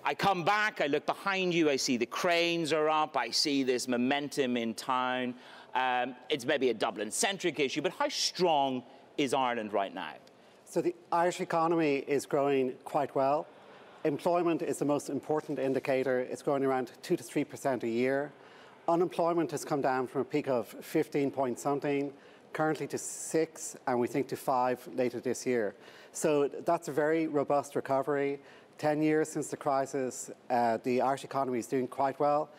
I come back, I look behind you, I see the cranes are up, I see this momentum in town. It's maybe a Dublin-centric issue, but how strong is Ireland right now? So the Irish economy is growing quite well. Employment is the most important indicator. It's growing around 2 to 3% a year. Unemployment has come down from a peak of 15 point something, currently to 6, and we think to 5 later this year. So that's a very robust recovery. 10 years since the crisis, the Irish economy is doing quite well,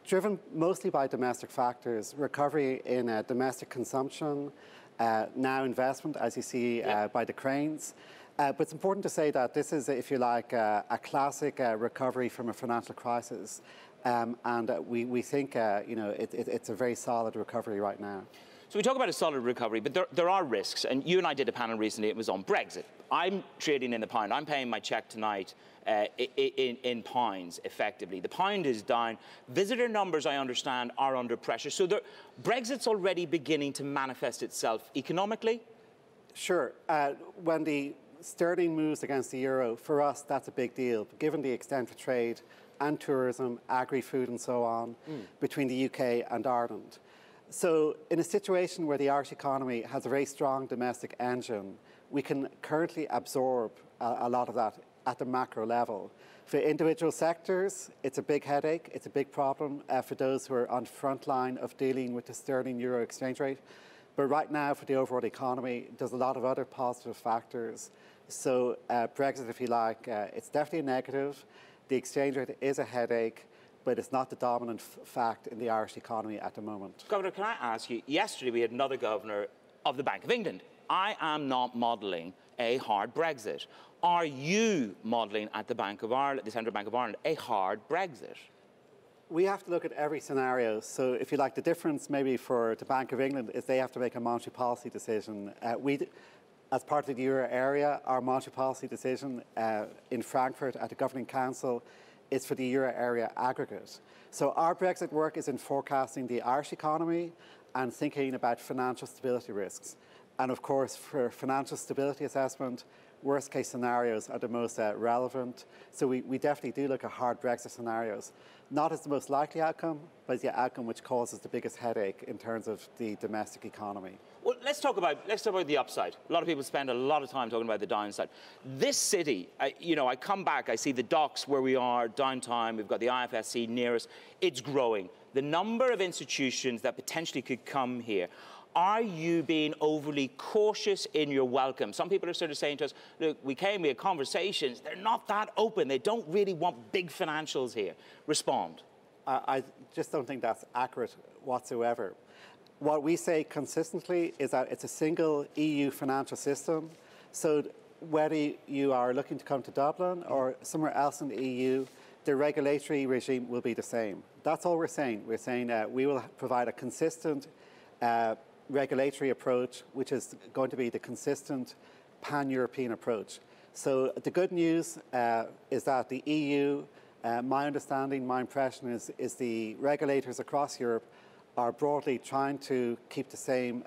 driven mostly by domestic factors, recovery in domestic consumption, now investment, as you see by the cranes. But it's important to say that this is, if you like, a classic recovery from a financial crisis. And we think it's a very solid recovery right now. So we talk about a solid recovery, but there are risks. And you and I did a panel recently, it was on Brexit. I'm trading in the pound. I'm paying my cheque tonight in pounds, effectively. The pound is down. Visitor numbers, I understand, are under pressure. So Brexit's already beginning to manifest itself economically? Sure. When the sterling moves against the euro, for us, that's a big deal, given the extent of trade and tourism, agri-food and so on, between the UK and Ireland. So in a situation where the Irish economy has a very strong domestic engine, we can currently absorb a lot of that at the macro level. For individual sectors, it's a big headache, it's a big problem for those who are on the front line of dealing with the sterling-euro exchange rate. But right now, for the overall economy, there's a lot of other positive factors. So Brexit, if you like, it's definitely a negative. The exchange rate is a headache, but it's not the dominant fact in the Irish economy at the moment. Governor, can I ask you, yesterday we had another governor of the Bank of England. I am not modelling a hard Brexit. Are you modelling at the Bank of Ireland, the Central Bank of Ireland, a hard Brexit? We have to look at every scenario. So if you like, the difference maybe for the Bank of England is they have to make a monetary policy decision. As part of the euro area, our monetary policy decision in Frankfurt at the Governing Council is for the euro area aggregate. So our Brexit work is in forecasting the Irish economy and thinking about financial stability risks. And of course, for financial stability assessment, worst case scenarios are the most relevant. So we definitely do look at hard Brexit scenarios. Not as the most likely outcome, but as the outcome which causes the biggest headache in terms of the domestic economy. Well, let's talk about the upside. A lot of people spend a lot of time talking about the downside. This city, I come back, I see the docks where we are, downtown, we've got the IFSC near us. It's growing. The number of institutions that potentially could come here. Are you being overly cautious in your welcome? Some people are sort of saying to us, look, we had conversations, they're not that open, they don't really want big financials here. Respond. I just don't think that's accurate whatsoever. What we say consistently is that it's a single EU financial system. So whether you are looking to come to Dublin or somewhere else in the EU, the regulatory regime will be the same. That's all we're saying. We're saying that we will provide a consistent regulatory approach, which is going to be the consistent pan-European approach. So the good news is that the EU, my understanding, my impression is the regulators across Europe are broadly trying to keep the same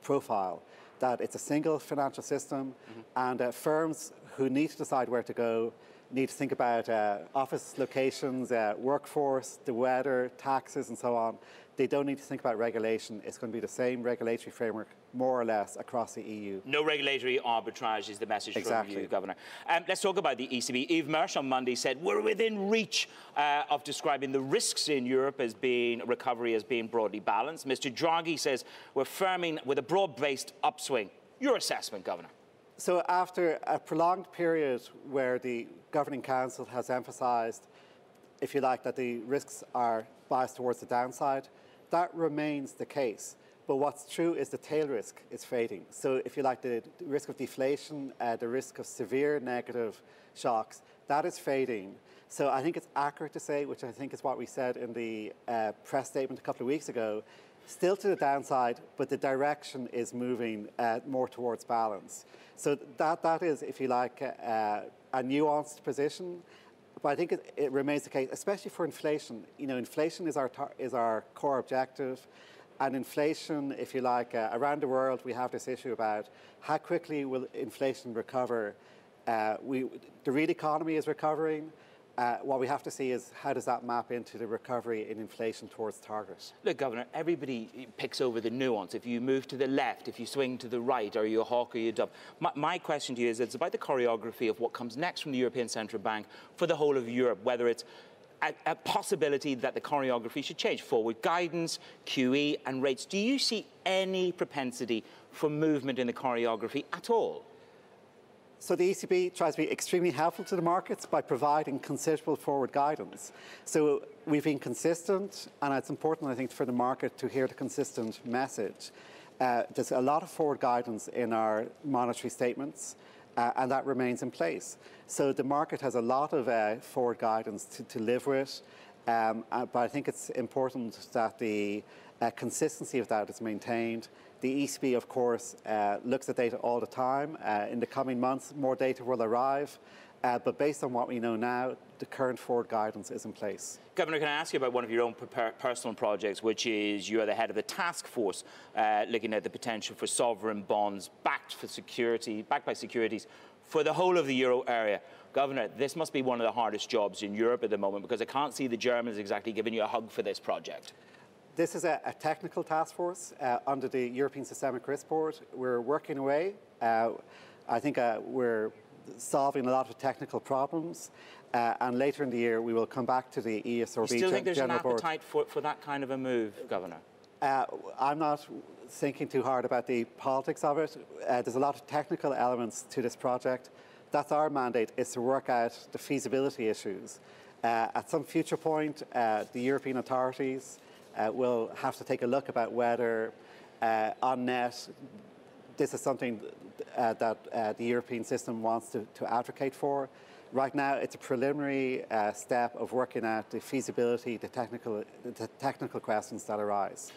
profile, that it's a single financial system, and firms who need to decide where to go need to think about office locations, workforce, the weather, taxes, and so on. They don't need to think about regulation. It's going to be the same regulatory framework, more or less, across the EU. No regulatory arbitrage is the message from you, Governor. Let's talk about the ECB. Yves Mersch on Monday said we're within reach of describing the risks in Europe as being recovery as being broadly balanced. Mr. Draghi says we're firming with a broad-based upswing. Your assessment, Governor? So after a prolonged period where the Governing Council has emphasised, if you like, that the risks are biased towards the downside, that remains the case. But what's true is the tail risk is fading. So if you like, the risk of deflation, the risk of severe negative shocks, that is fading. So I think it's accurate to say, which I think is what we said in the press statement a couple of weeks ago, still to the downside, but the direction is moving more towards balance. So that is, if you like, a nuanced position. But I think it remains the case, especially for inflation. Inflation is our core objective. And inflation, if you like, around the world, we have this issue about how quickly will inflation recover. The real economy is recovering, what we have to see is how does that map into the recovery in inflation towards target. Look, Governor, everybody picks over the nuance. If you move to the left, if you swing to the right, are you a hawk or are you a dove? My question to you is, it's about the choreography of what comes next from the European Central Bank for the whole of Europe, whether it's a possibility that the choreography should change. Forward guidance, QE and rates. Do you see any propensity for movement in the choreography at all? So the ECB tries to be extremely helpful to the markets by providing considerable forward guidance. So we've been consistent, and it's important, I think, for the market to hear the consistent message. There's a lot of forward guidance in our monetary statements, and that remains in place. So the market has a lot of forward guidance to live with, but I think it's important that the consistency of that is maintained. The ECB, of course, looks at data all the time. In the coming months, more data will arrive. But based on what we know now, the current forward guidance is in place. Governor, can I ask you about one of your own personal projects, which is you are the head of the task force looking at the potential for sovereign bonds backed by securities for the whole of the euro area. Governor, this must be one of the hardest jobs in Europe at the moment, because I can't see the Germans exactly giving you a hug for this project. This is a technical task force under the European Systemic Risk Board. We're working away. I think we're solving a lot of technical problems. And later in the year, we will come back to the ESRB General Board. You still think there's an appetite for that kind of a move, Governor? I'm not thinking too hard about the politics of it. There's a lot of technical elements to this project. That's our mandate, is to work out the feasibility issues. At some future point, the European authorities will have to take a look about whether, on net, this is something that the European system wants to advocate for. Right now, it's a preliminary step of working out the feasibility, the technical questions that arise.